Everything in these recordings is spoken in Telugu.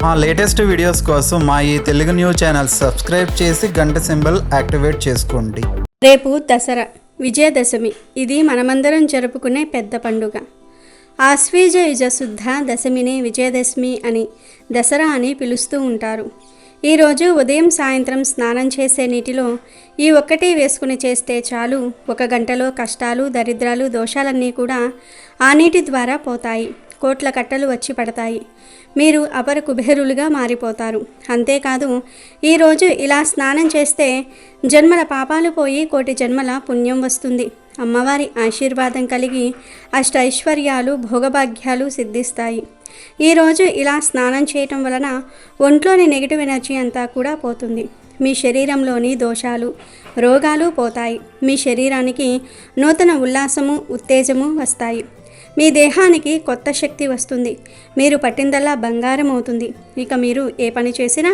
మా లేటెస్ట్ వీడియోస్ కోసం మా ఈ తెలుగు న్యూస్ ఛానల్ సబ్స్క్రైబ్ చేసి గంట సింబల్ యాక్టివేట్ చేసుకోండి. రేపు దసరా విజయదశమి. ఇది మనమందరం జరుపుకునే పెద్ద పండుగ. ఆశ్వీజ యుజ శుద్ధ దశమిని విజయదశమి అని, దసరా అని పిలుస్తూ ఉంటారు. ఈరోజు ఉదయం సాయంత్రం స్నానం చేసే నీటిలో ఈ ఒక్కటి వేసుకుని చేస్తే చాలు, 1 గంటలో కష్టాలు, దరిద్రాలు, దోషాలన్నీ కూడా ఆ నీటి ద్వారా పోతాయి. కోట్ల కట్టలు వచ్చి పడతాయి. మీరు అపర కుబేరులుగా మారిపోతారు. అంతేకాదు, ఈరోజు ఇలా స్నానం చేస్తే జన్మల పాపాలు పోయి కోటి జన్మల పుణ్యం వస్తుంది. అమ్మవారి ఆశీర్వాదం కలిగి అష్టైశ్వర్యాలు, భోగభాగ్యాలు సిద్ధిస్తాయి. ఈరోజు ఇలా స్నానం చేయటం వలన ఒంట్లోని నెగిటివ్ ఎనర్జీ అంతా కూడా పోతుంది. మీ శరీరంలోని దోషాలు, రోగాలు పోతాయి. మీ శరీరానికి నూతన ఉల్లాసము, ఉత్తేజము వస్తాయి. మీ దేహానికి కొత్త శక్తి వస్తుంది. మీరు పట్టిందల్లా బంగారం అవుతుంది. ఇక మీరు ఏ పని చేసినా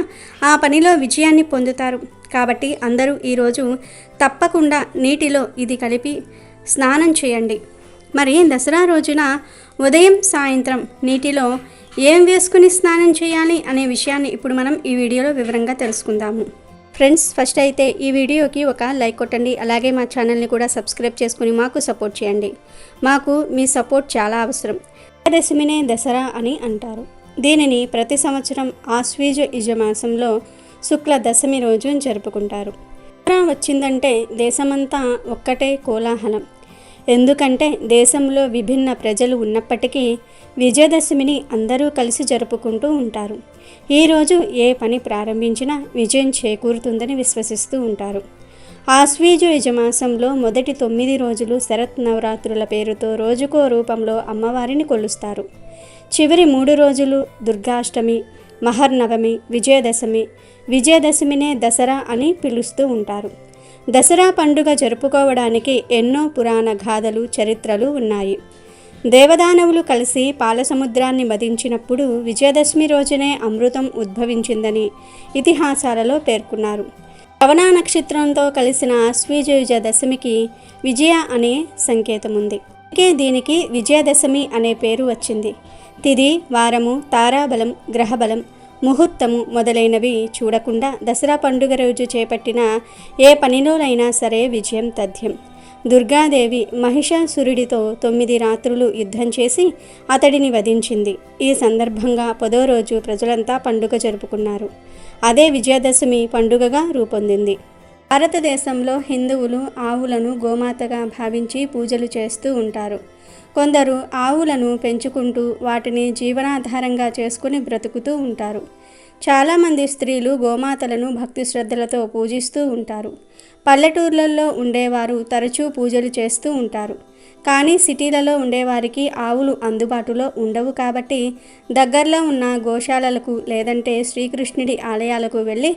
ఆ పనిలో విజయాన్ని పొందుతారు. కాబట్టి అందరూ ఈరోజు తప్పకుండా నీటిలో ఇది కలిపి స్నానం చేయండి. మరి దసరా రోజున ఉదయం సాయంత్రం నీటిలో ఏం వేసుకుని స్నానం చేయాలి అనే విషయాన్ని ఇప్పుడు మనం ఈ వీడియోలో వివరంగా తెలుసుకుందాము. ఫ్రెండ్స్, ఫస్ట్ అయితే ఈ వీడియోకి ఒక లైక్ కొట్టండి. అలాగే మా ఛానల్ని కూడా సబ్స్క్రైబ్ చేసుకుని మాకు సపోర్ట్ చేయండి. మాకు మీ సపోర్ట్ చాలా అవసరం. విజయదశమినే దసరా అని అంటారు. దీనిని ప్రతి సంవత్సరం ఆశ్వీజ యుజమాసంలో శుక్ల దశమి రోజు జరుపుకుంటారు. దసరా వచ్చిందంటే దేశమంతా ఒక్కటే కోలాహలం. ఎందుకంటే దేశంలో విభిన్న ప్రజలు ఉన్నప్పటికీ విజయదశమిని అందరూ కలిసి జరుపుకుంటూ ఉంటారు. ఈరోజు ఏ పని ప్రారంభించినా విజయం చేకూరుతుందని విశ్వసిస్తూ ఉంటారు. ఆశ్వీజ యజమాసంలో మొదటి 9 రోజులు శరత్ నవరాత్రుల పేరుతో రోజుకో రూపంలో అమ్మవారిని కొలుస్తారు. చివరి 3 రోజులు దుర్గాష్టమి, మహర్నవమి, విజయదశమి. విజయదశమినే దసరా అని పిలుస్తూ ఉంటారు. దసరా పండుగ జరుపుకోవడానికి ఎన్నో పురాణ గాథలు, చరిత్రలు ఉన్నాయి. దేవదానవులు కలిసి పాలసముద్రాన్ని మదించినప్పుడు విజయదశమి రోజునే అమృతం ఉద్భవించిందని ఇతిహాసాలలో పేర్కొన్నారు. శ్రవణ నక్షత్రంతో కలిసిన ఆశ్వీజ దశమికి విజయ అనే సంకేతం ఉంది. అందుకే దీనికి విజయదశమి అనే పేరు వచ్చింది. తిథి, వారము, తారాబలం, గ్రహబలం, ముహూర్తము మొదలైనవి చూడకుండా దసరా పండుగ రోజు చేపట్టిన ఏ పనిలోనైనా సరే విజయం తథ్యం. దుర్గాదేవి మహిషాసురుడితో 9 రాత్రులు యుద్ధం చేసి అతడిని వధించింది. ఈ సందర్భంగా 10వ రోజు ప్రజలంతా పండుగ జరుపుకున్నారు. అదే విజయదశమి పండుగగా రూపొందింది. భారతదేశంలో హిందువులు ఆవులను గోమాతగా భావించి పూజలు చేస్తూ ఉంటారు. కొందరు ఆవులను పెంచుకుంటూ వాటిని జీవనాధారంగా చేసుకుని బ్రతుకుతూ ఉంటారు. చాలామంది స్త్రీలు గోమాతలను భక్తి శ్రద్ధలతో పూజిస్తూ ఉంటారు. పల్లెటూర్లలో ఉండేవారు తరచూ పూజలు చేస్తూ ఉంటారు. కానీ సిటీలలో ఉండేవారికి ఆవులు అందుబాటులో ఉండవు. కాబట్టి దగ్గరలో ఉన్న గోశాలలకు లేదంటే శ్రీకృష్ణుడి ఆలయాలకు వెళ్ళి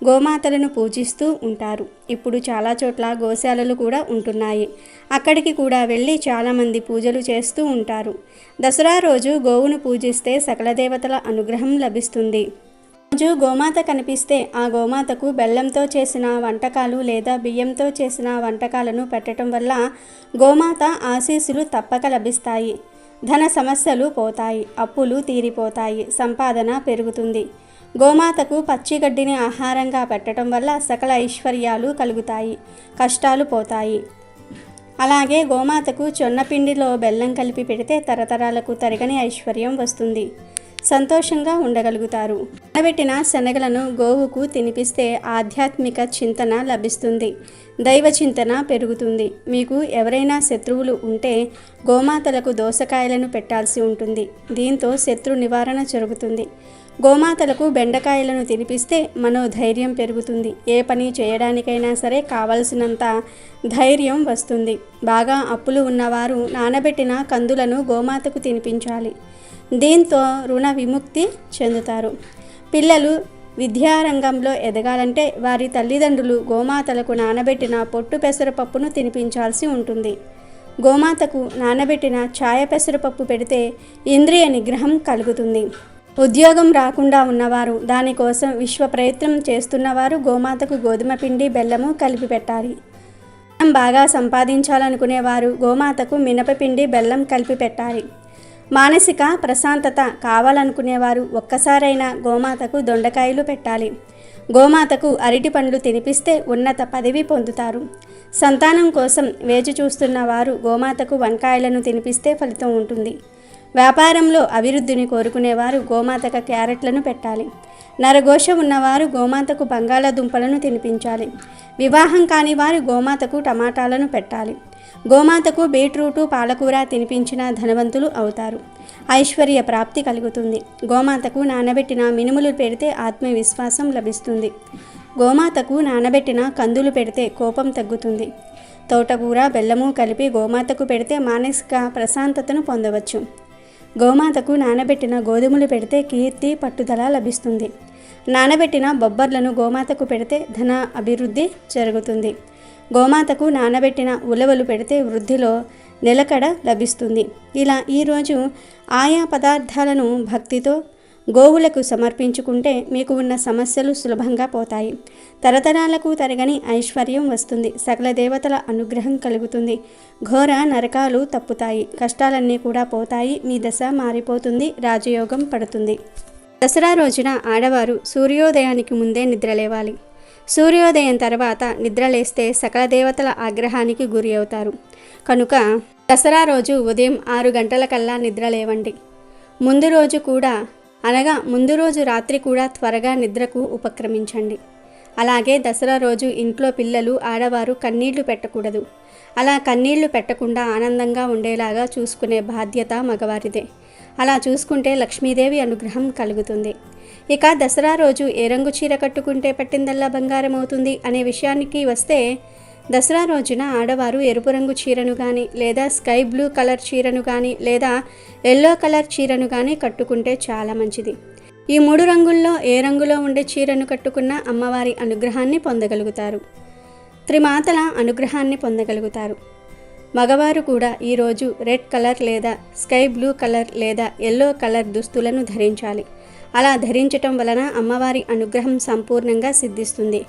గోమాతలను పూజిస్తూ ఉంటారు. ఇప్పుడు చాలా చోట్ల గోశాలలు కూడా ఉంటున్నాయి. అక్కడికి కూడా వెళ్ళి చాలామంది పూజలు చేస్తూ ఉంటారు. దసరా రోజు గోవును పూజిస్తే సకల దేవతల అనుగ్రహం లభిస్తుంది. రోజు గోమాత కనిపిస్తే ఆ గోమాతకు బెల్లంతో చేసిన వంటకాలు లేదా బియ్యంతో చేసిన వంటకాలను పెట్టడం వల్ల గోమాత ఆశీస్సులు తప్పక లభిస్తాయి. ధన సమస్యలు పోతాయి, అప్పులు తీరిపోతాయి, సంపాదన పెరుగుతుంది. గోమాతకు పచ్చిగడ్డిని ఆహారంగా పెట్టడం వల్ల సకల ఐశ్వర్యాలు కలుగుతాయి, కష్టాలు పోతాయి. అలాగే గోమాతకు జొన్నపిండిలో బెల్లం కలిపి పెడితే తరతరాలకు తరగని ఐశ్వర్యం వస్తుంది. సంతోషంగా ఉండగలుగుతారు. నానబెట్టిన శనగలను గోవుకు తినిపిస్తే ఆధ్యాత్మిక చింతన లభిస్తుంది, దైవ చింతన పెరుగుతుంది. మీకు ఎవరైనా శత్రువులు ఉంటే గోమాతలకు దోసకాయలను పెట్టాల్సి ఉంటుంది. దీంతో శత్రు నివారణ జరుగుతుంది. గోమాతలకు బెండకాయలను తినిపిస్తే మనోధైర్యం పెరుగుతుంది. ఏ పని చేయడానికైనా సరే కావలసినంత ధైర్యం వస్తుంది. బాగా అప్పులు ఉన్నవారు నానబెట్టిన కందులను గోమాతకు తినిపించాలి. దీంతో రుణ విముక్తి చెందుతారు. పిల్లలు విద్యారంగంలో ఎదగాలంటే వారి తల్లిదండ్రులు గోమాతలకు నానబెట్టిన పొట్టు పెసరపప్పును తినిపించాల్సి ఉంటుంది. గోమాతకు నానబెట్టిన ఛాయ పెసరపప్పు పెడితే ఇంద్రియ నిగ్రహం కలుగుతుంది. ఉద్యోగం రాకుండా ఉన్నవారు, దానికోసం విశ్వ ప్రయత్నం చేస్తున్నవారు గోమాతకు గోధుమ పిండి, బెల్లము కలిపి పెట్టాలి. బాగా సంపాదించాలనుకునేవారు గోమాతకు మినపపిండి, బెల్లం కలిపి పెట్టాలి. మానసిక ప్రశాంతత కావాలనుకునేవారు ఒక్కసారైనా గోమాతకు దొండకాయలు పెట్టాలి. గోమాతకు అరటి పండ్లు తినిపిస్తే ఉన్నత పదవి పొందుతారు. సంతానం కోసం వేచి చూస్తున్న వారు గోమాతకు వంకాయలను తినిపిస్తే ఫలితం ఉంటుంది. వ్యాపారంలో అభివృద్ధిని కోరుకునేవారు గోమాతకు క్యారెట్లను పెట్టాలి. నరఘోష ఉన్నవారు గోమాతకు బంగాళాదుంపలను తినిపించాలి. వివాహం కాని వారు గోమాతకు టమాటాలను పెట్టాలి. గోమాతకు బీట్రూటు పాలకూర తినిపించిన ధనవంతులు అవుతారు. ఐశ్వర్య ప్రాప్తి కలుగుతుంది. గోమాతకు నానబెట్టిన మినుములు పెడితే ఆత్మవిశ్వాసం లభిస్తుంది. గోమాతకు నానబెట్టిన కందులు పెడితే కోపం తగ్గుతుంది. తోటకూర బెల్లము కలిపి గోమాతకు పెడితే మానసిక ప్రశాంతతను పొందవచ్చు. గోమాతకు నానబెట్టిన గోధుమలు పెడితే కీర్తి పట్టుదల లభిస్తుంది. నానబెట్టిన బొబ్బర్లను గోమాతకు పెడితే ధన అభివృద్ధి జరుగుతుంది. గోమాతకు నానబెట్టిన ఉలవలు పెడితే వృద్ధిలో నిలకడ లభిస్తుంది. ఇలా ఈరోజు ఆయా పదార్థాలను భక్తితో గోవులకు సమర్పించుకుంటే మీకు ఉన్న సమస్యలు సులభంగా పోతాయి. తరతరాలకు తరగని ఐశ్వర్యం వస్తుంది. సకల దేవతల అనుగ్రహం కలుగుతుంది. ఘోర నరకాలు తప్పుతాయి. కష్టాలన్నీ కూడా పోతాయి. మీ దశ మారిపోతుంది. రాజయోగం పడుతుంది. దసరా రోజున ఆడవారు సూర్యోదయానికి ముందే నిద్రలేవాలి. సూర్యోదయం తర్వాత నిద్రలేస్తే సకల దేవతల ఆగ్రహానికి గురి అవుతారు. కనుక దసరా రోజు ఉదయం 6 గంటలకల్లా నిద్రలేవండి. ముందు రోజు రాత్రి కూడా త్వరగా నిద్రకు ఉపక్రమించండి. అలాగే దసరా రోజు ఇంట్లో పిల్లలు ఆడవారు కన్నీళ్లు పెట్టకూడదు. అలా కన్నీళ్లు పెట్టకుండా ఆనందంగా ఉండేలాగా చూసుకునే బాధ్యత మగవారిదే. అలా చూసుకుంటే లక్ష్మీదేవి అనుగ్రహం కలుగుతుంది. ఇక దసరా రోజు ఏ రంగు చీర కట్టుకుంటే పట్టిందల్లా బంగారం అవుతుంది అనే విషయానికి వస్తే, దసరా రోజున ఆడవారు ఎరుపు రంగు చీరను కానీ లేదా స్కై బ్లూ కలర్ చీరను కానీ లేదా ఎల్లో కలర్ చీరను కానీ కట్టుకుంటే చాలా మంచిది. ఈ 3 రంగుల్లో ఏ రంగులో ఉండే చీరను కట్టుకున్నా అమ్మవారి అనుగ్రహాన్ని పొందగలుగుతారు. త్రిమాతల అనుగ్రహాన్ని పొందగలుగుతారు. మగవారు కూడా ఈరోజు రెడ్ కలర్ లేదా స్కై బ్లూ కలర్ లేదా ఎల్లో కలర్ దుస్తులను ధరించాలి. అలా ధరించటం వలన అమ్మవారి అనుగ్రహం సంపూర్ణంగా సిద్ధిస్తుంది.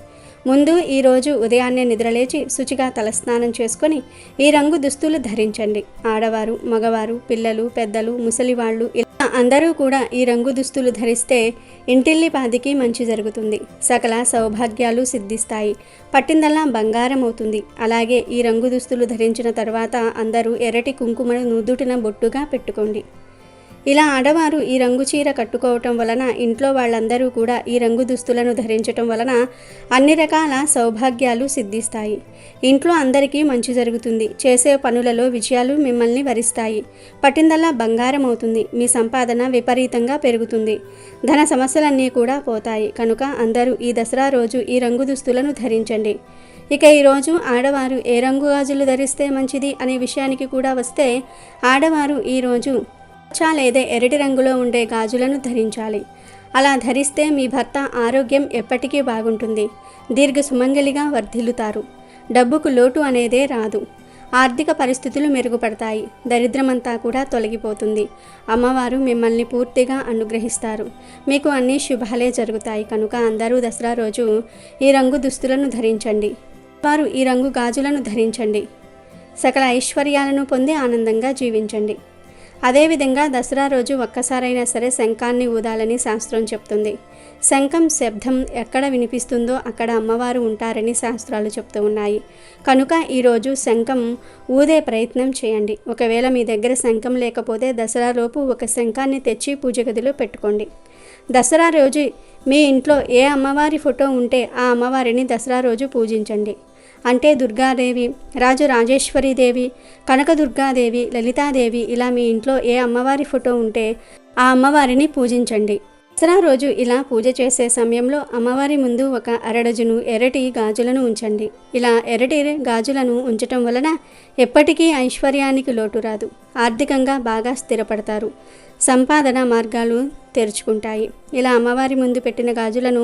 ముందు ఈరోజు ఉదయాన్నే నిద్రలేచి శుచిగా తలస్నానం చేసుకొని ఈ రంగు దుస్తులు ధరించండి. ఆడవారు, మగవారు, పిల్లలు, పెద్దలు, ముసలివాళ్ళు ఇలా అందరూ కూడా ఈ రంగు దుస్తులు ధరిస్తే ఇంటిల్లిపాదికి మంచి జరుగుతుంది. సకల సౌభాగ్యాలు సిద్ధిస్తాయి. పట్టిందల్లా బంగారం అవుతుంది. అలాగే ఈ రంగు దుస్తులు ధరించిన తర్వాత అందరూ ఎర్రటి కుంకుమను నుదుటిన బొట్టుగా పెట్టుకోండి. ఇలా ఆడవారు ఈ రంగు చీర కట్టుకోవటం వలన ఇంట్లో వాళ్ళందరూ కూడా ఈ రంగు దుస్తులను ధరించటం వలన అన్ని రకాల సౌభాగ్యాలు సిద్ధిస్తాయి. ఇంట్లో అందరికీ మంచి జరుగుతుంది. చేసే పనులలో విజయాలు మిమ్మల్ని వరిస్తాయి. పట్టిందల్లా బంగారం అవుతుంది. మీ సంపాదన విపరీతంగా పెరుగుతుంది. ధన సమస్యలన్నీ కూడా పోతాయి. కనుక అందరూ ఈ దసరా రోజు ఈ రంగు దుస్తులను ధరించండి. ఇక ఈరోజు ఆడవారు ఏ రంగు గాజులు ధరిస్తే మంచిది అనే విషయానికి కూడా వస్తే, ఆడవారు ఈరోజు లేదా ఎర్రటి రంగులో ఉండే గాజులను ధరించాలి. అలా ధరిస్తే మీ భర్త ఆరోగ్యం ఎప్పటికీ బాగుంటుంది. దీర్ఘ సుమంగలిగా వర్ధిల్లుతారు. డబ్బుకు లోటు అనేదే రాదు. ఆర్థిక పరిస్థితులు మెరుగుపడతాయి. దరిద్రమంతా కూడా తొలగిపోతుంది. అమ్మవారు మిమ్మల్ని పూర్తిగా అనుగ్రహిస్తారు. మీకు అన్ని శుభాలే జరుగుతాయి. కనుక అందరూ దసరా రోజు ఈ రంగు దుస్తులను ధరించండి. వారు ఈ రంగు గాజులను ధరించండి. సకల ఐశ్వర్యాలను పొంది ఆనందంగా జీవించండి. అదేవిధంగా దసరా రోజు ఒక్కసారైనా సరే శంఖాన్ని ఊదాలని శాస్త్రం చెప్తుంది. శంఖం శబ్దం ఎక్కడ వినిపిస్తుందో అక్కడ అమ్మవారు ఉంటారని శాస్త్రాలు చెప్తూ ఉన్నాయి. కనుక ఈరోజు శంఖం ఊదే ప్రయత్నం చేయండి. ఒకవేళ మీ దగ్గర శంఖం లేకపోతే దసరాలోపు ఒక శంఖాన్ని తెచ్చి పూజ గదిలో పెట్టుకోండి. దసరా రోజు మీ ఇంట్లో ఏ అమ్మవారి ఫోటో ఉంటే ఆ అమ్మవారిని దసరా రోజు పూజించండి. అంటే దుర్గాదేవి, రాజరాజేశ్వరీదేవి, కనకదుర్గాదేవి, లలితాదేవి ఇలా మీ ఇంట్లో ఏ అమ్మవారి ఫోటో ఉంటే ఆ అమ్మవారిని పూజించండి. దసరా రోజు ఇలా పూజ చేసే సమయంలో అమ్మవారి ముందు ఒక అరడజను ఎర్రటి గాజులను ఉంచండి. ఇలా ఎర్రటి గాజులను ఉంచటం వలన ఎప్పటికీ ఐశ్వర్యానికి లోటు రాదు. ఆర్థికంగా బాగా స్థిరపడతారు. సంపాదన మార్గాలు తెరుచుకుంటాయి. ఇలా అమ్మవారి ముందు పెట్టిన గాజులను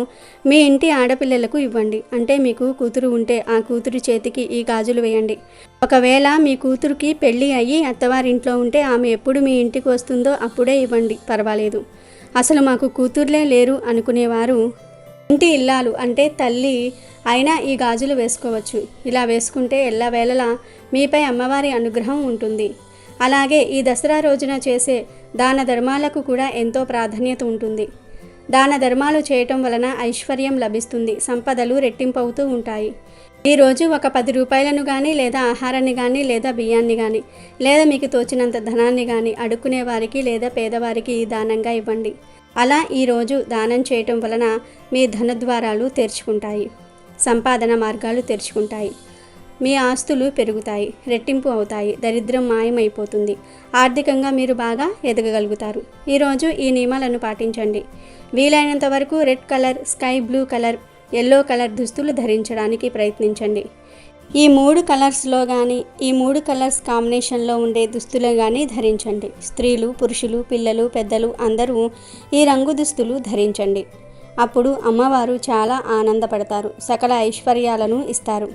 మీ ఇంటి ఆడపిల్లలకు ఇవ్వండి. అంటే మీకు కూతురు ఉంటే ఆ కూతురి చేతికి ఈ గాజులు వేయండి. ఒకవేళ మీ కూతురికి పెళ్ళి అయ్యి అత్తవారింట్లో ఉంటే ఆమె ఎప్పుడు మీ ఇంటికి వస్తుందో అప్పుడే ఇవ్వండి, పర్వాలేదు. అసలు మాకు కూతుర్లే లేరు అనుకునేవారు ఇంటి ఇల్లాలు అంటే తల్లి అయినా ఈ గాజులు వేసుకోవచ్చు. ఇలా వేసుకుంటే ఎల్లవేళలా మీపై అమ్మవారి అనుగ్రహం ఉంటుంది. అలాగే ఈ దసరా రోజున చేసే దాన ధర్మాలకు కూడా ఎంతో ప్రాధాన్యత ఉంటుంది. దాన ధర్మాలు చేయటం వలన ఐశ్వర్యం లభిస్తుంది, సంపదలు రెట్టింపవుతూ ఉంటాయి. ఈరోజు ఒక 10 రూపాయలను కానీ, లేదా ఆహారాన్ని కానీ, లేదా బియ్యాన్ని కానీ, లేదా మీకు తోచినంత ధనాన్ని కానీ అడుక్కునే వారికి లేదా పేదవారికి దానంగా ఇవ్వండి. అలా ఈరోజు దానం చేయటం వలన మీ ధనద్వారాలు తెరుచుకుంటాయి, సంపాదన మార్గాలు తెరుచుకుంటాయి, మీ ఆస్తులు పెరుగుతాయి, రెట్టింపు అవుతాయి, దరిద్రం మాయమైపోతుంది, ఆర్థికంగా మీరు బాగా ఎదగగలుగుతారు. ఈరోజు ఈ నియమాలను పాటించండి. వీలైనంత వరకు red colour, sky blue colour, yellow colour దుస్తులు ధరించడానికి ప్రయత్నించండి. ఈ 3 కలర్స్లో కానీ, ఈ 3 కలర్స్ కాంబినేషన్లో ఉండే దుస్తులు కానీ ధరించండి. స్త్రీలు, పురుషులు, పిల్లలు, పెద్దలు అందరూ ఈ రంగు దుస్తులు ధరించండి. అప్పుడు అమ్మవారు చాలా ఆనందపడతారు, సకల ఐశ్వర్యాలను ఇస్తారు.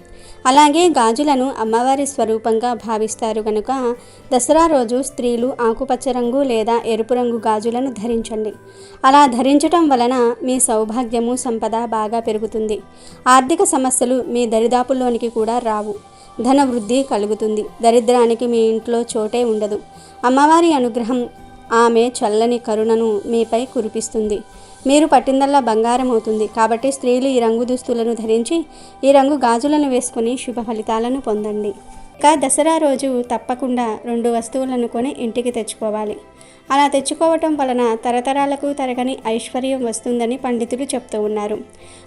అలాగే గాజులను అమ్మవారి స్వరూపంగా భావిస్తారు కనుక దసరా రోజు స్త్రీలు ఆకుపచ్చ రంగు లేదా ఎరుపు రంగు గాజులను ధరించండి. అలా ధరించటం వలన మీ సౌభాగ్యము, సంపద బాగా పెరుగుతుంది. ఆర్థిక సమస్యలు మీ దరిదాపుల్లోనికి కూడా రావు. ధన వృద్ధి కలుగుతుంది. దరిద్రానికి మీ ఇంట్లో చోటే ఉండదు. అమ్మవారి అనుగ్రహం, ఆమె చల్లని కరుణను మీపై కురిపిస్తుంది. మీరు పట్టిందల్లా బంగారం అవుతుంది. కాబట్టి స్త్రీలు ఈ రంగు దుస్తులను ధరించి ఈ రంగు గాజులను వేసుకుని శుభ ఫలితాలను పొందండి. ఇక దసరా రోజు తప్పకుండా 2 వస్తువులను కొని ఇంటికి తెచ్చుకోవాలి. అలా తెచ్చుకోవటం వలన తరతరాలకు తరగని ఐశ్వర్యం వస్తుందని పండితులు చెప్తూ ఉన్నారు.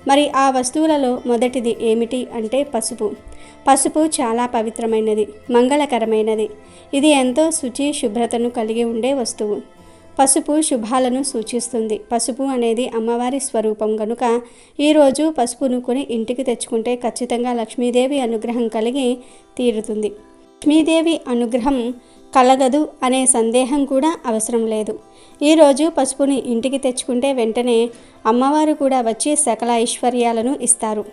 మరి ఆ వస్తువులలో మొదటిది ఏమిటి అంటే పసుపు. పసుపు చాలా పవిత్రమైనది, మంగళకరమైనది. ఇది ఎంతో శుచి, శుభ్రతను కలిగి ఉండే వస్తువు. పసుపు శుభాలను సూచిస్తుంది. పసుపు అనేది అమ్మవారి స్వరూపం కనుక ఈరోజు పసుపును కొని ఇంటికి తెచ్చుకుంటే ఖచ్చితంగా లక్ష్మీదేవి అనుగ్రహం కలిగి తీరుతుంది. లక్ష్మీదేవి అనుగ్రహం కలగదు అనే సందేహం కూడా అవసరం లేదు. ఈరోజు పసుపుని ఇంటికి తెచ్చుకుంటే వెంటనే అమ్మవారు కూడా వచ్చి సకల ఐశ్వర్యాలను ఇస్తారు,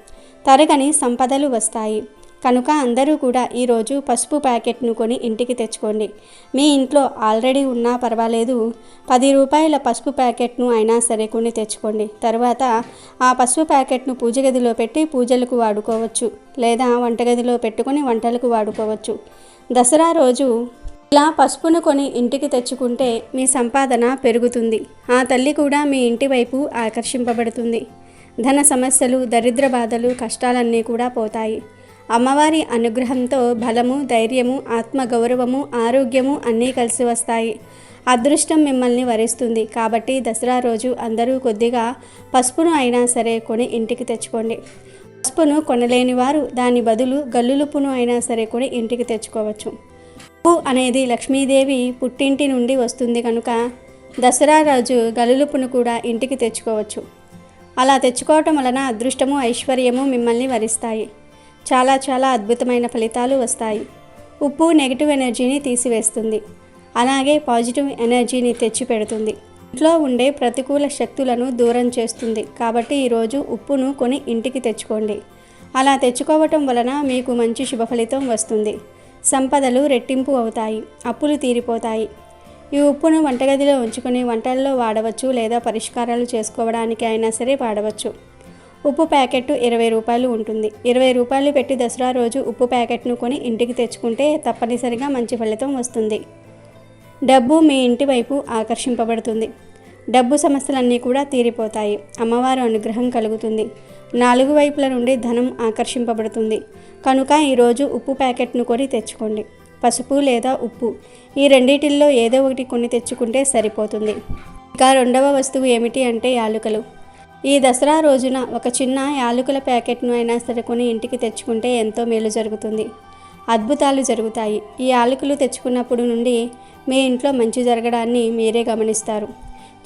తరగని సంపదలు వస్తాయి. కనుక అందరూ కూడా ఈరోజు పసుపు ప్యాకెట్ను కొని ఇంటికి తెచ్చుకోండి. మీ ఇంట్లో ఆల్రెడీ ఉన్నా పర్వాలేదు, 10 రూపాయల పసుపు ప్యాకెట్ను అయినా సరే కొని తెచ్చుకోండి. తర్వాత ఆ పసుపు ప్యాకెట్ను పూజ గదిలో పెట్టి పూజలకు వాడుకోవచ్చు, లేదా వంటగదిలో పెట్టుకొని వంటలకు వాడుకోవచ్చు. దసరా రోజు ఇలా పసుపును కొని ఇంటికి తెచ్చుకుంటే మీ సంపాదన పెరుగుతుంది. ఆ తల్లి కూడా మీ ఇంటి వైపు ఆకర్షింపబడుతుంది. ధన సమస్యలు, దరిద్ర బాధలు, కష్టాలన్నీ కూడా పోతాయి. అమ్మవారి అనుగ్రహంతో బలము, ధైర్యము, ఆత్మగౌరవము, ఆరోగ్యము అన్నీ కలిసి వస్తాయి. అదృష్టం మిమ్మల్ని వరిస్తుంది. కాబట్టి దసరా రోజు అందరూ కొద్దిగా పసుపును అయినా సరే కొని ఇంటికి తెచ్చుకోండి. పసుపును కొనలేని వారు దాని బదులు గల్లులుప్పును అయినా సరే కొని ఇంటికి తెచ్చుకోవచ్చు. ఉప్పు అనేది లక్ష్మీదేవి పుట్టింటి నుండి వస్తుంది కనుక దసరా రోజు గల్లులుప్పును కూడా ఇంటికి తెచ్చుకోవచ్చు. అలా తెచ్చుకోవటం వలన అదృష్టము, ఐశ్వర్యము మిమ్మల్ని వరిస్తాయి. చాలా చాలా అద్భుతమైన ఫలితాలు వస్తాయి. ఉప్పు నెగిటివ్ ఎనర్జీని తీసివేస్తుంది, అలాగే పాజిటివ్ ఎనర్జీని తెచ్చి పెడుతుంది. ఇంట్లో ఉండే ప్రతికూల శక్తులను దూరం చేస్తుంది. కాబట్టి ఈరోజు ఉప్పును కొని ఇంటికి తెచ్చుకోండి. అలా తెచ్చుకోవటం వలన మీకు మంచి శుభ ఫలితం వస్తుంది. సంపదలు రెట్టింపు అవుతాయి, అప్పులు తీరిపోతాయి. ఈ ఉప్పును వంటగదిలో ఉంచుకొని వంటల్లో వాడవచ్చు, లేదా పరిష్కారాలు చేసుకోవడానికి అయినా సరే వాడవచ్చు. ఉప్పు ప్యాకెట్ 20 రూపాయలు ఉంటుంది. 20 రూపాయలు పెట్టి దసరా రోజు ఉప్పు ప్యాకెట్ను కొని ఇంటికి తెచ్చుకుంటే తప్పనిసరిగా మంచి ఫలితం వస్తుంది. డబ్బు మీ ఇంటి వైపు ఆకర్షింపబడుతుంది. డబ్బు సమస్యలన్నీ కూడా తీరిపోతాయి. అమ్మవారు అనుగ్రహం కలుగుతుంది. 4 వైపుల నుండి ధనం ఆకర్షింపబడుతుంది. కనుక ఈరోజు ఉప్పు ప్యాకెట్ను కొని తెచ్చుకోండి. పసుపు లేదా ఉప్పు ఈ రెండిటిల్లో ఏదో ఒకటి కొని తెచ్చుకుంటే సరిపోతుంది. ఇక రెండవ వస్తువు ఏమిటి అంటే యాలకులు. ఈ దసరా రోజున ఒక చిన్న యాలకుల ప్యాకెట్ను అయినా సరే కొని ఇంటికి తెచ్చుకుంటే ఎంతో మేలు జరుగుతుంది, అద్భుతాలు జరుగుతాయి. ఈ యాలకులు తెచ్చుకున్నప్పుడు నుండి మీ ఇంట్లో మంచి జరగడాన్ని మీరే గమనిస్తారు.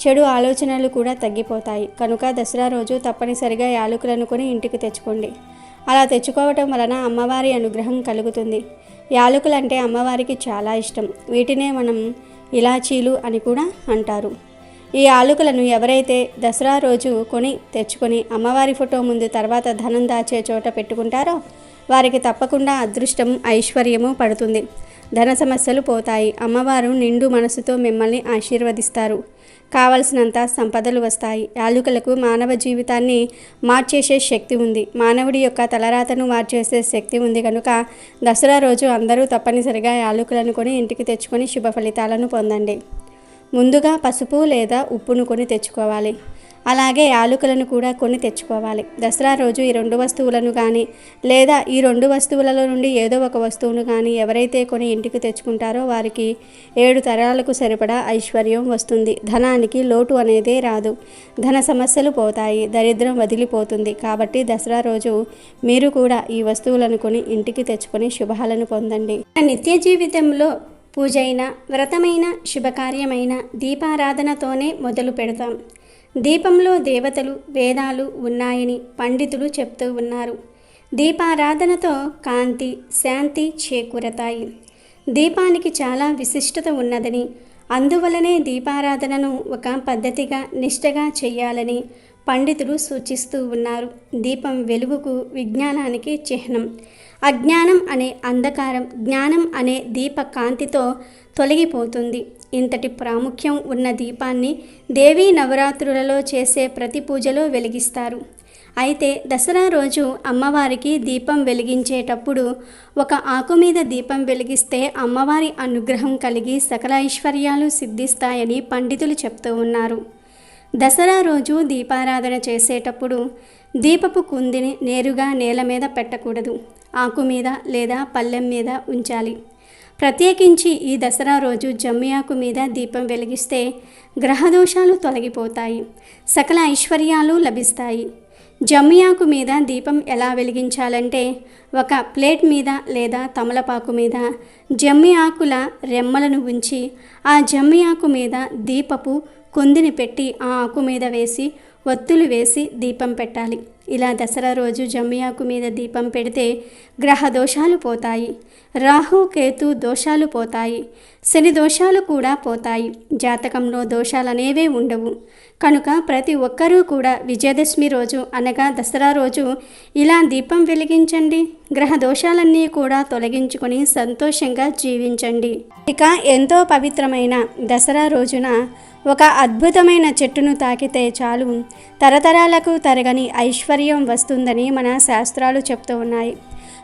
చెడు ఆలోచనలు కూడా తగ్గిపోతాయి. కనుక దసరా రోజు తప్పనిసరిగా యాలకులను కొని ఇంటికి తెచ్చుకోండి. అలా తెచ్చుకోవటం వలన అమ్మవారి అనుగ్రహం కలుగుతుంది. యాలకులు అంటే అమ్మవారికి చాలా ఇష్టం. వీటినే మనం ఇలాచీలు అని కూడా అంటారు. ఈ యాలకులను ఎవరైతే దసరా రోజు కొని తెచ్చుకొని అమ్మవారి ఫోటో ముందు తర్వాత ధనం దాచే చోట పెట్టుకుంటారో వారికి తప్పకుండా అదృష్టం, ఐశ్వర్యము పడుతుంది. ధన సమస్యలు పోతాయి. అమ్మవారు నిండు మనసుతో మిమ్మల్ని ఆశీర్వదిస్తారు. కావలసినంత సంపదలు వస్తాయి. యాలకులకు మానవ జీవితాన్ని మార్చేసే శక్తి ఉంది. మానవుడి యొక్క తలరాతను మార్చేసే శక్తి ఉంది కనుక దసరా రోజు అందరూ తప్పనిసరిగా యాలకులను కొని ఇంటికి తెచ్చుకొని శుభ ఫలితాలను పొందండి. ముందుగా పసుపు లేదా ఉప్పును కొని తెచ్చుకోవాలి. అలాగే యాలకులను కూడా కొని తెచ్చుకోవాలి. దసరా రోజు ఈ 2 వస్తువులను కానీ లేదా ఈ 2 వస్తువులలో నుండి ఏదో ఒక వస్తువును కానీ ఎవరైతే కొని ఇంటికి తెచ్చుకుంటారో వారికి 7 తరాలకు సరిపడా ఐశ్వర్యం వస్తుంది. ధనానికి లోటు అనేదే రాదు. ధన సమస్యలు పోతాయి, దరిద్రం వదిలిపోతుంది. కాబట్టి దసరా రోజు మీరు కూడా ఈ వస్తువులను కొని ఇంటికి తెచ్చుకొని శుభాలను పొందండి. నిత్య జీవితంలో పూజైన, వ్రతమైన, శుభకార్యమైన దీపారాధనతోనే మొదలు పెడతాం. దీపంలో దేవతలు, వేదాలు ఉన్నాయని పండితులు చెప్తూ ఉన్నారు. దీపారాధనతో కాంతి, శాంతి చేకూరతాయి. దీపానికి చాలా విశిష్టత ఉన్నదని, అందువలనే దీపారాధనను ఒక పద్ధతిగా, నిష్టగా చేయాలని పండితులు సూచిస్తూ ఉన్నారు. దీపం వెలుగుకు, విజ్ఞానానికి చిహ్నం. అజ్ఞానం అనే అంధకారం జ్ఞానం అనే దీప కాంతితో తొలగిపోతుంది. ఇంతటి ప్రాముఖ్యం ఉన్న దీపాన్ని దేవీ నవరాత్రులలో చేసే ప్రతి పూజలో వెలిగిస్తారు. అయితే దసరా రోజు అమ్మవారికి దీపం వెలిగించేటప్పుడు ఒక ఆకు మీద దీపం వెలిగిస్తే అమ్మవారి అనుగ్రహం కలిగి సకల ఐశ్వర్యాలు సిద్ధిస్తాయని పండితులు చెప్తూ ఉన్నారు. దసరా రోజు దీపారాధన చేసేటప్పుడు దీపపు కుందిని నేరుగా నేల మీద పెట్టకూడదు. ఆకు మీద లేదా పళ్ళెం మీద ఉంచాలి. ప్రత్యేకించి ఈ దసరా రోజు జమ్మి ఆకు మీద దీపం వెలిగిస్తే గ్రహదోషాలు తొలగిపోతాయి, సకల ఐశ్వర్యాలు లభిస్తాయి. జమ్మి ఆకు మీద దీపం ఎలా వెలిగించాలంటే ఒక ప్లేట్ మీద లేదా తమలపాకు మీద జమ్మి ఆకుల రెమ్మలను ఉంచి ఆ జమ్మి ఆకు మీద దీపపు కుందిని పెట్టి ఆ ఆకు మీద వేసి ఒత్తులు వేసి దీపం పెట్టాలి. ఇలా దసరా రోజు జమ్మి ఆకు మీద దీపం పెడితే గ్రహ దోషాలు పోతాయి, రాహు కేతు దోషాలు పోతాయి, శని దోషాలు కూడా పోతాయి. జాతకంలో దోషాలనేవే ఉండవు. కనుక ప్రతి ఒక్కరూ కూడా విజయదశమి రోజు అనగా దసరా రోజు ఇలా దీపం వెలిగించండి. గ్రహ దోషాలన్నీ కూడా తొలగించుకొని సంతోషంగా జీవించండి. ఇక ఎంతో పవిత్రమైన దసరా రోజున ఒక అద్భుతమైన చెట్టును తాకితే చాలు తరతరాలకు తరగని ఐశ్వర్యం వస్తుందని మన శాస్త్రాలు చెప్తూ ఉన్నాయి.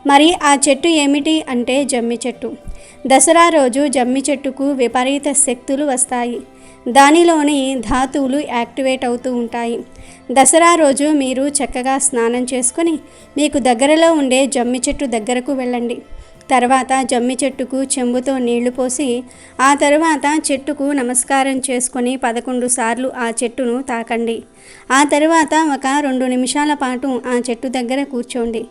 మరి ఆ చెట్టు ఏమిటి అంటే జమ్మి చెట్టు. దసరా రోజు జమ్మి చెట్టుకు విపరీత శక్తులు వస్తాయి. దానిలోని ధాతువులు యాక్టివేట్ అవుతూ ఉంటాయి. దసరా రోజు మీరు చక్కగా స్నానం చేసుకొని మీకు దగ్గరలో ఉండే జమ్మి చెట్టు దగ్గరకు వెళ్ళండి. తర్వాత జమ్మి చెట్టుకు చెంబుతో నీళ్లు పోసి ఆ తర్వాత చెట్టుకు నమస్కారం చేసుకొని 11 సార్లు ఆ చెట్టును తాకండి. ఆ తర్వాత ఒక 2 నిమిషాల పాటు ఆ చెట్టు దగ్గర కూర్చోండి.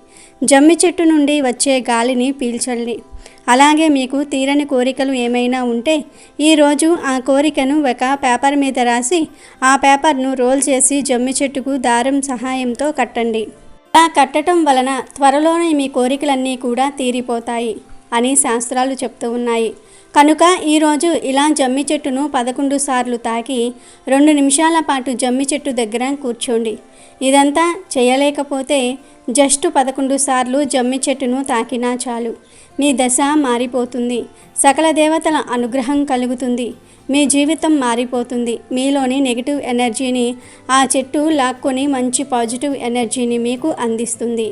జమ్మి చెట్టు నుండి వచ్చే గాలిని పీల్చండి. అలాగే మీకు తీరని కోరికలు ఏమైనా ఉంటే ఈరోజు ఆ కోరికను ఒక పేపర్ మీద రాసి ఆ పేపర్ను రోల్ చేసి జమ్మి చెట్టుకు దారం సహాయంతో కట్టండి. అలా కట్టడం వలన త్వరలోనే మీ కోరికలన్నీ కూడా తీరిపోతాయి అని శాస్త్రాలు చెప్తూ ఉన్నాయి. కనుక ఈరోజు ఇలా జమ్మి చెట్టును 11 సార్లు తాకి 2 నిమిషాల పాటు జమ్మి చెట్టు దగ్గర కూర్చోండి. ఇదంతా చేయలేకపోతే జస్ట్ 11 సార్లు జమ్మి చెట్టును తాకినా చాలు. మీ దశ మారిపోతుంది, సకల దేవతల అనుగ్రహం కలుగుతుంది, మీ జీవితం మారిపోతుంది. మీలోని నెగిటివ్ ఎనర్జీని ఆ చెట్టు లాక్కొని మంచి పాజిటివ్ ఎనర్జీని మీకు అందిస్తుంది.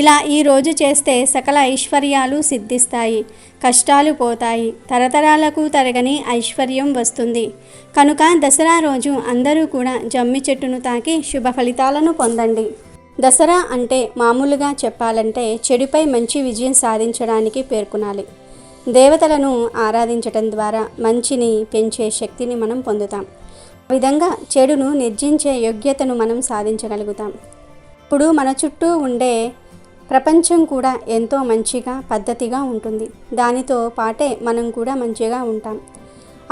ఇలా ఈరోజు చేస్తే సకల ఐశ్వర్యాలు సిద్ధిస్తాయి, కష్టాలు పోతాయి, తరతరాలకు తరగని ఐశ్వర్యం వస్తుంది. కనుక దసరా రోజు అందరూ కూడా జమ్మి చెట్టును తాకి శుభ ఫలితాలను పొందండి. దసరా అంటే మామూలుగా చెప్పాలంటే చెడుపై మంచి విజయం సాధించడానికి పేర్కొనాలి. దేవతలను ఆరాధించటం ద్వారా మంచిని పెంచే శక్తిని మనం పొందుతాం. ఆ విధంగా చెడును నిర్జించే యోగ్యతను మనం సాధించగలుగుతాం. ఇప్పుడు మన చుట్టూ ఉండే ప్రపంచం కూడా ఎంతో మంచిగా పద్ధతిగా ఉంటుంది. దానితో పాటే మనం కూడా మంచిగా ఉంటాం.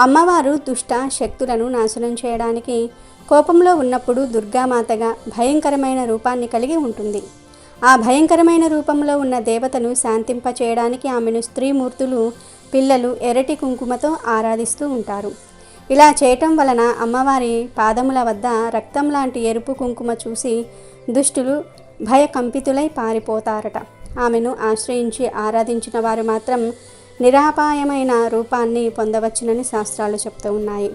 అమ్మవారు దుష్ట శక్తులను నాశనం చేయడానికి కోపంలో ఉన్నప్పుడు దుర్గామాతగా భయంకరమైన రూపాన్ని కలిగి ఉంటుంది. ఆ భయంకరమైన రూపంలో ఉన్న దేవతను శాంతింపచేయడానికి ఆమెను స్త్రీమూర్తులు, పిల్లలు ఎర్రటి కుంకుమతో ఆరాధిస్తూ ఉంటారు. ఇలా చేయటం వలన అమ్మవారి పాదముల వద్ద రక్తం లాంటి ఎరుపు కుంకుమ చూసి దుష్టులు భయకంపితులై పారిపోతారట. ఆమెను ఆశ్రయించి ఆరాధించిన వారు మాత్రం నిరాపాయమైన రూపాన్ని పొందవచ్చునని శాస్త్రాలు చెప్తూ ఉన్నాయి.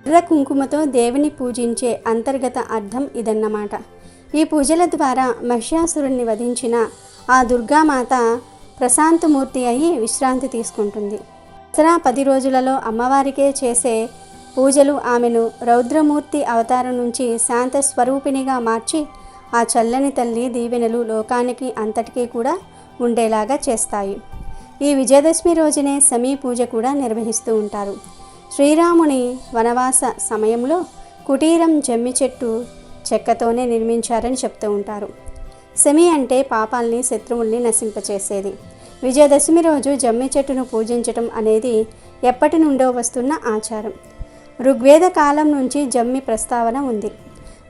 ఎర్ర కుంకుమతో దేవిని పూజించే అంతర్గత అర్థం ఇదన్నమాట. ఈ పూజల ద్వారా మహిషాసురుణ్ణి వధించిన ఆ దుర్గామాత ప్రశాంతమూర్తి అయి విశ్రాంతి తీసుకుంటుంది. దసరా 10 రోజులలో అమ్మవారికే చేసే పూజలు ఆమెను రౌద్రమూర్తి అవతారం నుంచి శాంత స్వరూపిణిగా మార్చి ఆ చల్లని తల్లి దీవెనలు లోకానికి అంతటికీ కూడా ఉండేలాగా చేస్తాయి. ఈ విజయదశమి రోజునే సమీ పూజ కూడా నిర్వహిస్తూ ఉంటారు. శ్రీరాముని వనవాస సమయంలో కుటీరం జమ్మి చెట్టు చెక్కతోనే నిర్మించారని చెప్తూ ఉంటారు. శమి అంటే పాపాల్ని, శత్రువుల్ని నశింపచేసేది. విజయదశమి రోజు జమ్మి చెట్టును పూజించటం అనేది ఎప్పటి నుండో వస్తున్న ఆచారం. ఋగ్వేద కాలం నుంచి జమ్మి ప్రస్తావన ఉంది.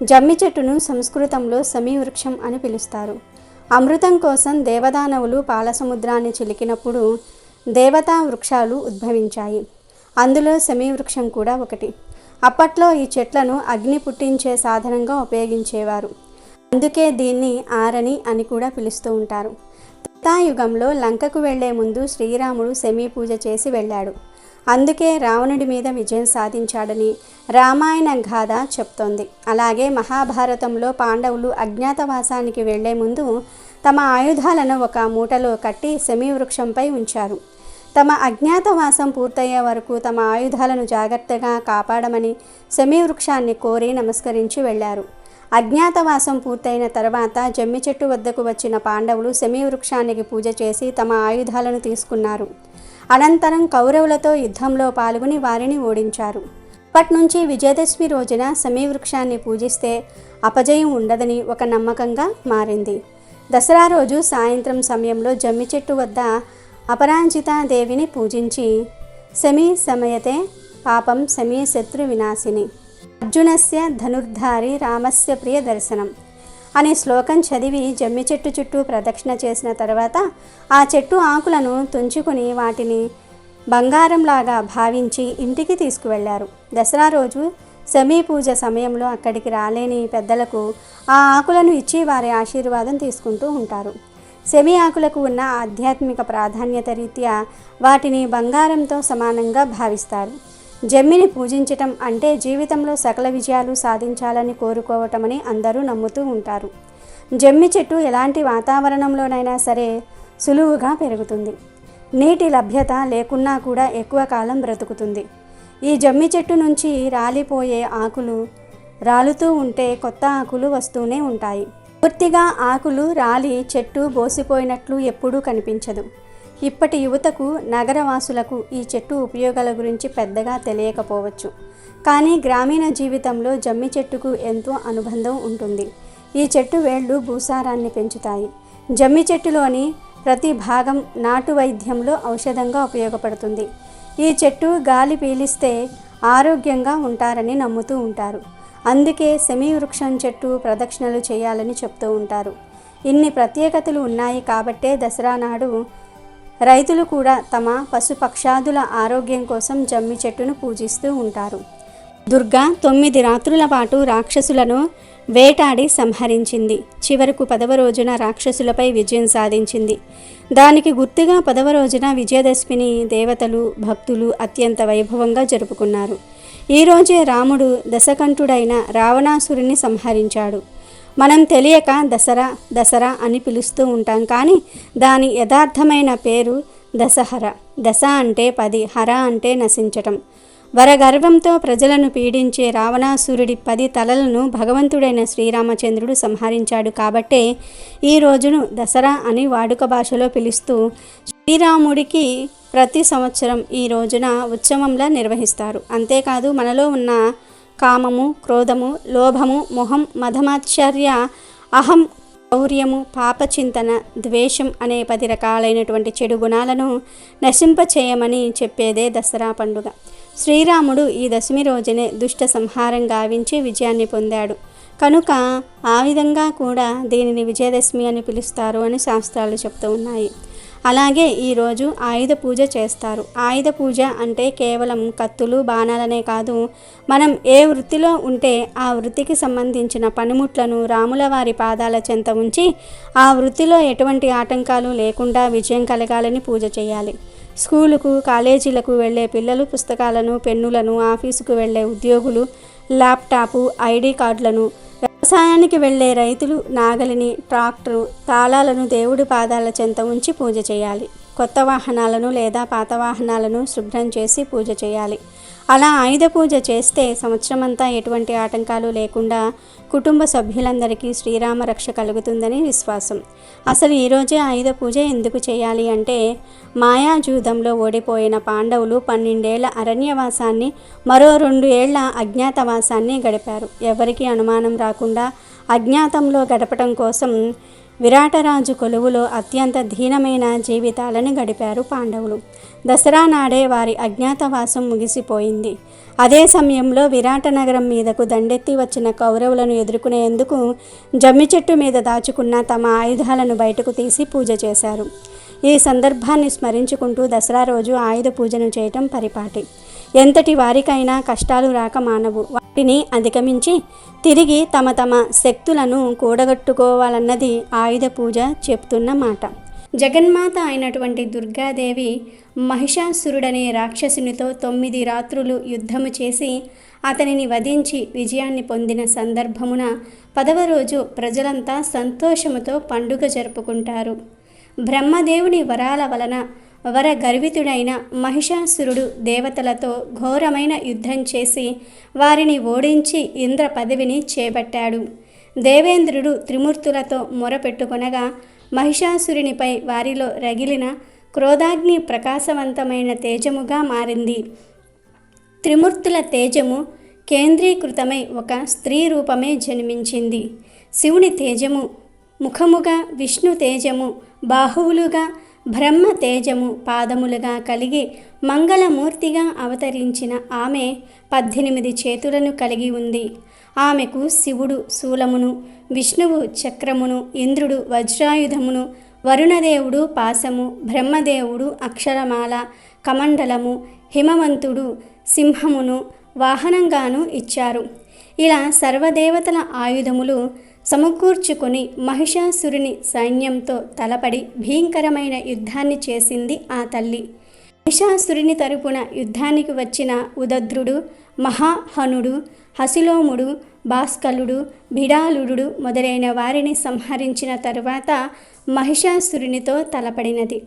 జమ్మి చెట్టును సంస్కృతంలో సమీ వృక్షం అని పిలుస్తారు. అమృతం కోసం దేవదానవులు పాలసముద్రాన్ని చిలికినప్పుడు దేవతా వృక్షాలు ఉద్భవించాయి. అందులో సమీ వృక్షం కూడా ఒకటి. అప్పట్లో ఈ చెట్లను అగ్ని పుట్టించే సాధనంగా ఉపయోగించేవారు. అందుకే దీన్ని ఆరణి అని కూడా పిలుస్తూ ఉంటారు. త్రేతాయుగంలో లంకకు వెళ్లే ముందు శ్రీరాముడు శమీ పూజ చేసి వెళ్ళాడు. అందుకే రావణుడి మీద విజయం సాధించాడని రామాయణ గాథ చెప్తోంది. అలాగే మహాభారతంలో పాండవులు అజ్ఞాతవాసానికి వెళ్లే ముందు తమ ఆయుధాలను ఒక మూటలో కట్టి శమీ వృక్షంపై ఉంచారు. తమ అజ్ఞాతవాసం పూర్తయ్యే వరకు తమ ఆయుధాలను జాగ్రత్తగా కాపాడమని శమీ వృక్షాన్ని కోరి నమస్కరించి వెళ్లారు. అజ్ఞాతవాసం పూర్తయిన తర్వాత జమ్మి చెట్టు వద్దకు వచ్చిన పాండవులు శమీ వృక్షానికి పూజ చేసి తమ ఆయుధాలను తీసుకున్నారు. అనంతరం కౌరవులతో యుద్ధంలో పాల్గొని వారిని ఓడించారు. అప్పట్నుంచి విజయదశమి రోజున శమీ వృక్షాన్ని పూజిస్తే అపజయం ఉండదని ఒక నమ్మకంగా మారింది. దసరా రోజు సాయంత్రం సమయంలో జమ్మి చెట్టు వద్ద అపరాజితా దేవిని పూజించి శమీ సమయతే పాపం శమీ శత్రు వినాశిని అర్జునస్య ధనుర్ధారి రామస్య ప్రియ దర్శనం అనే శ్లోకం చదివి జమ్మి చెట్టు చుట్టూ ప్రదక్షిణ చేసిన తర్వాత ఆ చెట్టు ఆకులను తుంచుకుని వాటిని బంగారంలాగా భావించి ఇంటికి తీసుకువెళ్లారు. దసరా రోజు శమీ పూజ సమయంలో అక్కడికి రాలేని పెద్దలకు ఆ ఆకులను ఇచ్చి వారి ఆశీర్వాదం తీసుకుంటూ ఉంటారు. శమీ ఆకులకు ఉన్న ఆధ్యాత్మిక ప్రాధాన్యత రీత్యా వాటిని బంగారంతో సమానంగా భావిస్తారు. జమ్మిని పూజించటం అంటే జీవితంలో సకల విజయాలు సాధించాలని కోరుకోవటమని అందరూ నమ్ముతూ ఉంటారు. జమ్మి చెట్టు ఎలాంటి వాతావరణంలోనైనా సరే సులువుగా పెరుగుతుంది. నీటి లభ్యత లేకున్నా కూడా ఎక్కువ కాలం బ్రతుకుతుంది. ఈ జమ్మి చెట్టు నుంచి రాలిపోయే ఆకులు రాలుతూ ఉంటే కొత్త ఆకులు వస్తూనే ఉంటాయి. పూర్తిగా ఆకులు రాలి చెట్టు బోసిపోయినట్లు ఎప్పుడూ కనిపించదు. ఇప్పటి యువతకు, నగరవాసులకు ఈ చెట్టు ఉపయోగాల గురించి పెద్దగా తెలియకపోవచ్చు. కానీ గ్రామీణ జీవితంలో జమ్మి చెట్టుకు ఎంతో అనుబంధం ఉంటుంది. ఈ చెట్టు వేళ్ళు భూసారాన్ని పెంచుతాయి. జమ్మి చెట్టులోని ప్రతి భాగం నాటు వైద్యంలో ఔషధంగా ఉపయోగపడుతుంది. ఈ చెట్టు గాలి పీలిస్తే ఆరోగ్యంగా ఉంటారని నమ్ముతూ ఉంటారు. అందుకే శమీ వృక్షం చెట్టు ప్రదక్షిణలు చేయాలని చెప్తూ ఉంటారు. ఇన్ని ప్రత్యేకతలు ఉన్నాయి కాబట్టే దసరా నాడు రైతులు కూడా తమ పశుపక్షాదుల ఆరోగ్యం కోసం జమ్మి చెట్టును పూజిస్తూ ఉంటారు. దుర్గా 9 రాత్రుల పాటు రాక్షసులను వేటాడి సంహరించింది. చివరకు 10వ రోజున రాక్షసులపై విజయం సాధించింది. దానికి గుర్తుగా 10వ రోజున విజయదశమిని దేవతలు, భక్తులు అత్యంత వైభవంగా జరుపుకున్నారు. ఈ రోజే రాముడు దశకంఠుడైన రావణాసురుని సంహరించాడు. మనం తెలియక దసరా అని పిలుస్తూ ఉంటాం. కానీ దాని యథార్థమైన పేరు దశహర. దశ అంటే 10, హర అంటే నశించటం. వరగర్వంతో ప్రజలను పీడించే రావణాసురుడి 10 తలలను భగవంతుడైన శ్రీరామచంద్రుడు సంహరించాడు. కాబట్టే ఈ రోజును దసరా అని వాడుక భాషలో పిలుస్తూ శ్రీరాముడికి ప్రతి సంవత్సరం ఈ రోజున ఉత్సవంలా నిర్వహిస్తారు. అంతేకాదు మనలో ఉన్న కామము, క్రోధము, లోభము, మొహం, మదమాశ్చర్య, అహం, శౌర్యము, పాపచింతన, ద్వేషం అనే 10 రకాలైనటువంటి చెడు గుణాలను నశింపచేయమని చెప్పేదే దసరా పండుగ. శ్రీరాముడు ఈ దశమి రోజునే దుష్ట సంహారం గావించి విజయాన్ని పొందాడు కనుక ఆ విధంగా కూడా దీనిని విజయదశమి అని పిలుస్తారు అని శాస్త్రాలు చెప్తూ ఉన్నాయి. అలాగే ఈరోజు ఆయుధ పూజ చేస్తారు. ఆయుధ పూజ అంటే కేవలం కత్తులు, బాణాలనే కాదు, మనం ఏ వృత్తిలో ఉంటే ఆ వృత్తికి సంబంధించిన పనిముట్లను రాముల వారి పాదాల చెంత ఉంచి ఆ వృత్తిలో ఎటువంటి ఆటంకాలు లేకుండా విజయం కలగాలని పూజ చేయాలి. స్కూలుకు, కాలేజీలకు వెళ్ళే పిల్లలు పుస్తకాలను, పెన్నులను, ఆఫీసుకు వెళ్ళే ఉద్యోగులు ల్యాప్టాపు, ఐడి కార్డులను, వ్యవసాయానికి వెళ్ళే రైతులు నాగలిని, ట్రాక్టరు, తాళాలను దేవుడి పాదాల చెంత ఉంచి పూజ చేయాలి. కొత్త వాహనాలను లేదా పాత వాహనాలను శుభ్రం చేసి పూజ చేయాలి. అలా ఆయుధ పూజ చేస్తే సంవత్సరమంతా ఎటువంటి ఆటంకాలు లేకుండా కుటుంబ సభ్యులందరికీ శ్రీరామ రక్ష కలుగుతుందని విశ్వాసం. అసలు ఈరోజే ఆయుధ పూజ ఎందుకు చేయాలి అంటే, మాయాజూదంలో ఓడిపోయిన పాండవులు 12 ఏళ్ల అరణ్యవాసాన్ని, మరో 2 ఏళ్ల అజ్ఞాతవాసాన్ని గడిపారు. ఎవరికీ అనుమానం రాకుండా అజ్ఞాతంలో గడపటం కోసం విరాటరాజు కొలువులో అత్యంత దీనమైన జీవితాలను గడిపారు పాండవులు. దసరా నాడే వారి అజ్ఞాతవాసం ముగిసిపోయింది. అదే సమయంలో విరాట నగరం మీదకు దండెత్తి వచ్చిన కౌరవులను ఎదుర్కొనేందుకు జమ్మి చెట్టు మీద దాచుకున్న తమ ఆయుధాలను బయటకు తీసి పూజ చేశారు. ఈ సందర్భాన్ని స్మరించుకుంటూ దసరా రోజు ఆయుధ పూజను చేయటం పరిపాటి. ఎంతటి వారికైనా కష్టాలు రాక మానవు. వాటిని అధిగమించి తిరిగి తమ శక్తులను కూడగట్టుకోవాలన్నది ఆయుధ పూజ చెప్తున్న మాట. జగన్మాత అయినటువంటి దుర్గాదేవి మహిషాసురుడనే రాక్షసునితో 9 రాత్రులు యుద్ధము చేసి అతనిని వధించి విజయాన్ని పొందిన సందర్భమున 10వ రోజు ప్రజలంతా సంతోషముతో పండుగ జరుపుకుంటారు. బ్రహ్మదేవుని వరాల వలన వరగర్వితుడైన మహిషాసురుడు దేవతలతో ఘోరమైన యుద్ధం చేసి వారిని ఓడించి ఇంద్ర పదవిని చేపట్టాడు. దేవేంద్రుడు త్రిమూర్తులతో మొరపెట్టుకొనగా మహిషాసురునిపై వారిలో రగిలిన క్రోధాగ్ని ప్రకాశవంతమైన తేజముగా మారింది. త్రిమూర్తుల తేజము కేంద్రీకృతమై ఒక స్త్రీ రూపమే జన్మించింది. శివుని తేజము ముఖముగా, విష్ణు తేజము బాహువులుగా, బ్రహ్మ తేజము పాదములుగా కలిగి మంగళమూర్తిగా అవతరించిన ఆమె 18 చేతులను కలిగి ఉంది. ఆమెకు శివుడు శూలమును, విష్ణువు చక్రమును, ఇంద్రుడు వజ్రాయుధమును, వరుణదేవుడు పాశము, బ్రహ్మదేవుడు అక్షరమాల, కమండలము, హిమవంతుడు సింహమును వాహనంగాను ఇచ్చారు. ఇలా సర్వదేవతల ఆయుధములు సమకూర్చుకొని మహిషాసురుని సైన్యంతో తలపడి భీకరమైన యుద్ధాన్ని చేసింది ఆ తల్లి. మహిషాసురుని తరపున యుద్ధానికి వచ్చిన ఉదద్రుడు, మహాహనుడు, హసిలోముడు, భాస్కలుడు, బిడాలుడు మొదలైన వారిని సంహరించిన తరువాత మహిషాసురునితో తలపడినది.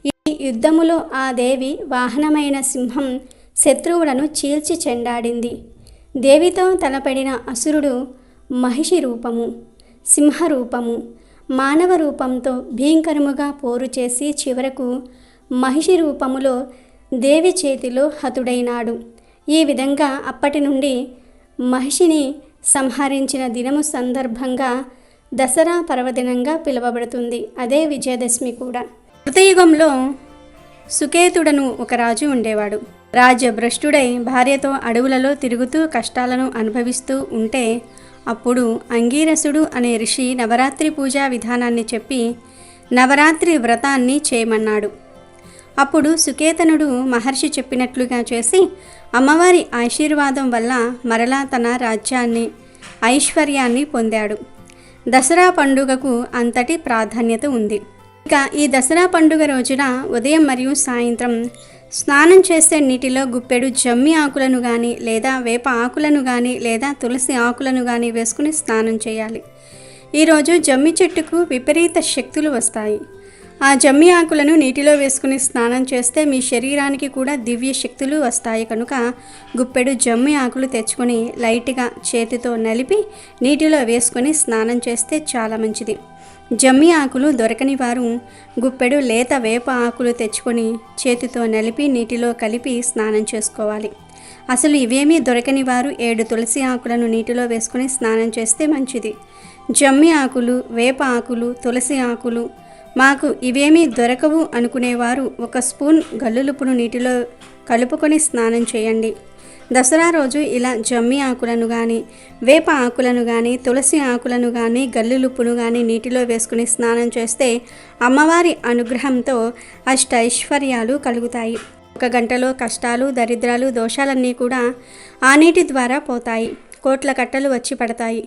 ఈ యుద్ధములో ఆ దేవి వాహనమైన సింహం శత్రువులను చీల్చి చెండాడింది. దేవితో తలపడిన అసురుడు మహిషి రూపము, సింహరూపము, మానవ రూపంతో భీకరముగా పోరు చేసి చివరకు మహిషి రూపములో దేవి చేతిలో హతుడైనాడు. ఈ విధంగా అప్పటి నుండి మహిషిని సంహరించిన దినము సందర్భంగా దసరా పర్వదినంగా పిలువబడుతుంది. అదే విజయదశమి కూడా. కృతయుగంలో సుకేతుడను ఒక రాజు ఉండేవాడు. రాజ్యభ్రష్టుడై భార్యతో అడవులలో తిరుగుతూ కష్టాలను అనుభవిస్తూ ఉంటే అప్పుడు అంగీరసుడు అనే ఋషి నవరాత్రి పూజా విధానాన్ని చెప్పి నవరాత్రి వ్రతాన్ని చేయమన్నాడు. అప్పుడు సుకేతనుడు మహర్షి చెప్పినట్లుగా చేసి అమ్మవారి ఆశీర్వాదం వల్ల మరలా తన రాజ్యాన్ని, ఐశ్వర్యాన్ని పొందాడు. దసరా పండుగకు అంతటి ప్రాధాన్యత ఉంది. ఇక ఈ దసరా పండుగ రోజున ఉదయం మరియు సాయంత్రం స్నానం చేసే నీటిలో గుప్పెడు జమ్మి ఆకులను కానీ లేదా వేప ఆకులను కానీ లేదా తులసి ఆకులను కానీ వేసుకుని స్నానం చేయాలి. ఈరోజు జమ్మి చెట్టుకు విపరీత శక్తులు వస్తాయి. ఆ జమ్మి ఆకులను నీటిలో వేసుకుని స్నానం చేస్తే మీ శరీరానికి కూడా దివ్య శక్తులు వస్తాయి. కనుక గుప్పెడు జమ్మి ఆకులు తెచ్చుకొని లైట్గా చేతితో నలిపి నీటిలో వేసుకొని స్నానం చేస్తే చాలా మంచిది. జమ్మి ఆకులు దొరకని వారు గుప్పెడు లేత వేప ఆకులు తెచ్చుకొని చేతితో నలిపి నీటిలో కలిపి స్నానం చేసుకోవాలి. అసలు ఇవేమీ దొరకని వారు 7 తులసి ఆకులను నీటిలో వేసుకొని స్నానం చేస్తే మంచిది. జమ్మి ఆకులు, వేప ఆకులు, తులసి ఆకులు మాకు ఇవేమీ దొరకవు అనుకునేవారు 1 స్పూన్ గల్లులుపును నీటిలో కలుపుకొని స్నానం చేయండి. దసరా రోజు ఇలా జమ్మి ఆకులను కానీ, వేప ఆకులను కానీ, తులసి ఆకులను కానీ, గల్లులుప్పును కానీ నీటిలో వేసుకుని స్నానం చేస్తే అమ్మవారి అనుగ్రహంతో అష్టైశ్వర్యాలు కలుగుతాయి. 1 గంటలో కష్టాలు, దరిద్రాలు, దోషాలన్నీ కూడా ఆ నీటి ద్వారా పోతాయి. కోట్ల కట్టలు వచ్చి పడతాయి.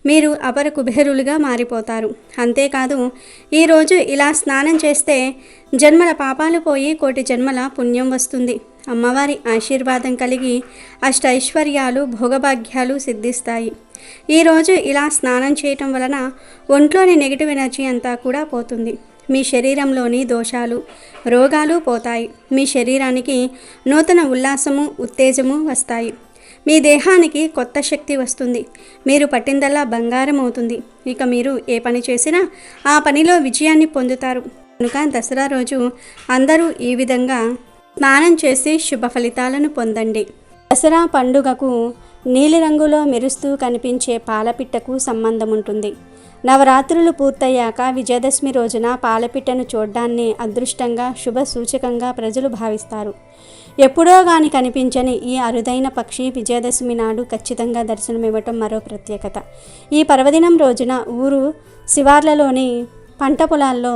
మీరు అపర కుబేరులుగా మారిపోతారు. అంతేకాదు ఈరోజు ఇలా స్నానం చేస్తే జన్మల పాపాలు పోయి 1,000 జన్మల పుణ్యం వస్తుంది. అమ్మవారి ఆశీర్వాదం కలిగి అష్టైశ్వర్యాలు, భోగభాగ్యాలు సిద్ధిస్తాయి. ఈరోజు ఇలా స్నానం చేయటం వలన ఒంట్లోని నెగిటివ్ ఎనర్జీ అంతా కూడా పోతుంది. మీ శరీరంలోని దోషాలు, రోగాలు పోతాయి. మీ శరీరానికి నూతన ఉల్లాసము, ఉత్తేజము వస్తాయి. మీ దేహానికి కొత్త శక్తి వస్తుంది. మీరు పట్టిందల్లా బంగారం అవుతుంది. ఇక మీరు ఏ పని చేసినా ఆ పనిలో విజయాన్ని పొందుతారు. కనుక దసరా రోజు అందరూ ఈ విధంగా స్నానం చేసి శుభ ఫలితాలను పొందండి. దసరా పండుగకు నీలిరంగులో మెరుస్తూ కనిపించే పాలపిట్టకు సంబంధం ఉంటుంది. నవరాత్రులు పూర్తయ్యాక విజయదశమి రోజున పాలపిట్టను చూడ్డాన్ని అదృష్టంగా, శుభ సూచకంగా ప్రజలు భావిస్తారు. ఎప్పుడో గాని కనిపించని ఈ అరుదైన పక్షి విజయదశమి నాడు ఖచ్చితంగా దర్శనమివ్వటం మరో ప్రత్యేకత. ఈ పర్వదినం రోజున ఊరు శివార్లలోని పంట పొలాల్లో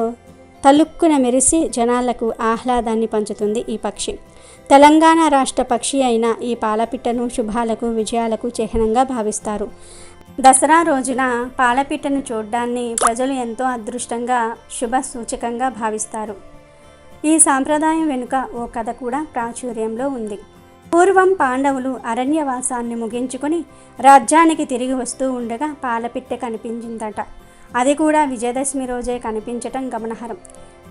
తలుక్కున మెరిసి జనాలకు ఆహ్లాదాన్ని పంచుతుంది ఈ పక్షి. తెలంగాణ రాష్ట్ర పక్షి అయిన ఈ పాలపిట్టను శుభాలకు, విజయాలకు చిహ్నంగా భావిస్తారు. దసరా రోజున పాలపిట్టను చూడ్డాన్ని ప్రజలు ఎంతో అదృష్టంగా, శుభ సూచకంగా భావిస్తారు. ఈ సాంప్రదాయం వెనుక ఓ కథ కూడా ప్రాచుర్యంలో ఉంది. పూర్వం పాండవులు అరణ్యవాసాన్ని ముగించుకొని రాజ్యానికి తిరిగి వస్తూ ఉండగా పాలపిట్ట కనిపించిందట. అది కూడా విజయదశమి రోజే కనిపించటం గమనార్హం.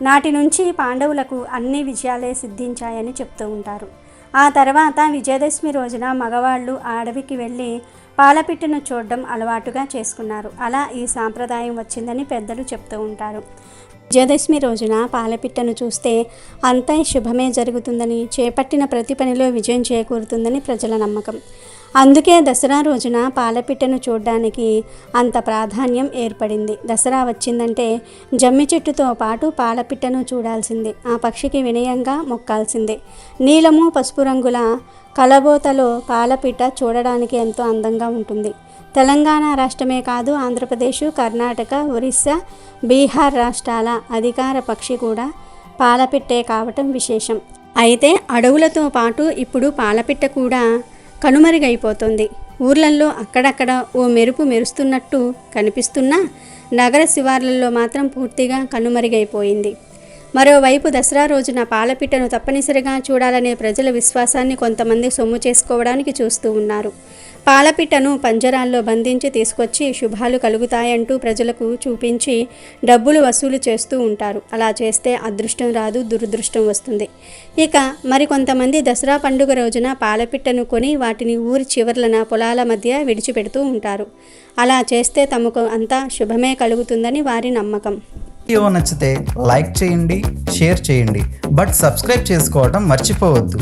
నాటి నుంచి పాండవులకు అన్ని విజయాలే సిద్ధించాయని చెప్తూ ఉంటారు. ఆ తర్వాత విజయదశమి రోజున మగవాళ్ళు అడవికి వెళ్ళి పాలపిట్టను చూడడం అలవాటుగా చేసుకున్నారు. అలా ఈ సాంప్రదాయం వచ్చిందని పెద్దలు చెప్తూ ఉంటారు. విజయదశమి రోజున పాలపిట్టను చూస్తే అంతా శుభమే జరుగుతుందని, చేపట్టిన ప్రతి పనిలో విజయం చేకూరుతుందని ప్రజల నమ్మకం. అందుకే దసరా రోజున పాలపిట్టను చూడడానికి అంత ప్రాధాన్యం ఏర్పడింది. దసరా వచ్చిందంటే జమ్మి చెట్టుతో పాటు పాలపిట్టను చూడాల్సిందే. ఆ పక్షికి వినయంగా మొక్కాల్సిందే. నీలము, పసుపు రంగుల కలబోతలో పాలపిట్ట చూడడానికి ఎంతో అందంగా ఉంటుంది. తెలంగాణ రాష్ట్రమే కాదు, ఆంధ్రప్రదేశ్, కర్ణాటక, ఒరిస్సా, బీహార్ రాష్ట్రాల అధికార పక్షి కూడా పాలపిట్టే కావటం విశేషం. అయితే అడవులతో పాటు ఇప్పుడు పాలపిట్ట కూడా కనుమరుగైపోతుంది. ఊర్లల్లో అక్కడక్కడ ఓ మెరుపు మెరుస్తున్నట్టు కనిపిస్తున్నా నగర శివార్లలో మాత్రం పూర్తిగా కనుమరుగైపోయింది. మరోవైపు దసరా రోజున పాలపిట్టను తప్పనిసరిగా చూడాలనే ప్రజల విశ్వాసాన్ని కొంతమంది సొమ్ము చేసుకోవడానికి చూస్తూ ఉన్నారు. పాలపిట్టను పంజరాల్లో బంధించి తీసుకొచ్చి శుభాలు కలుగుతాయంటూ ప్రజలకు చూపించి డబ్బులు వసూలు చేస్తూ ఉంటారు. అలా చేస్తే అదృష్టం రాదు, దురదృష్టం వస్తుంది. ఇక మరికొంతమంది దసరా పండుగ రోజున పాలపిట్టను కొని వాటిని ఊరి చివర్లన పొలాల మధ్య విడిచిపెడుతూ ఉంటారు. అలా చేస్తే తమకు అంతా శుభమే కలుగుతుందని వారి నమ్మకం. వీడియో నచ్చితే లైక్ చేయండి, షేర్ చేయండి, బట్ సబ్స్క్రైబ్ చేసుకోవడం మర్చిపోవద్దు.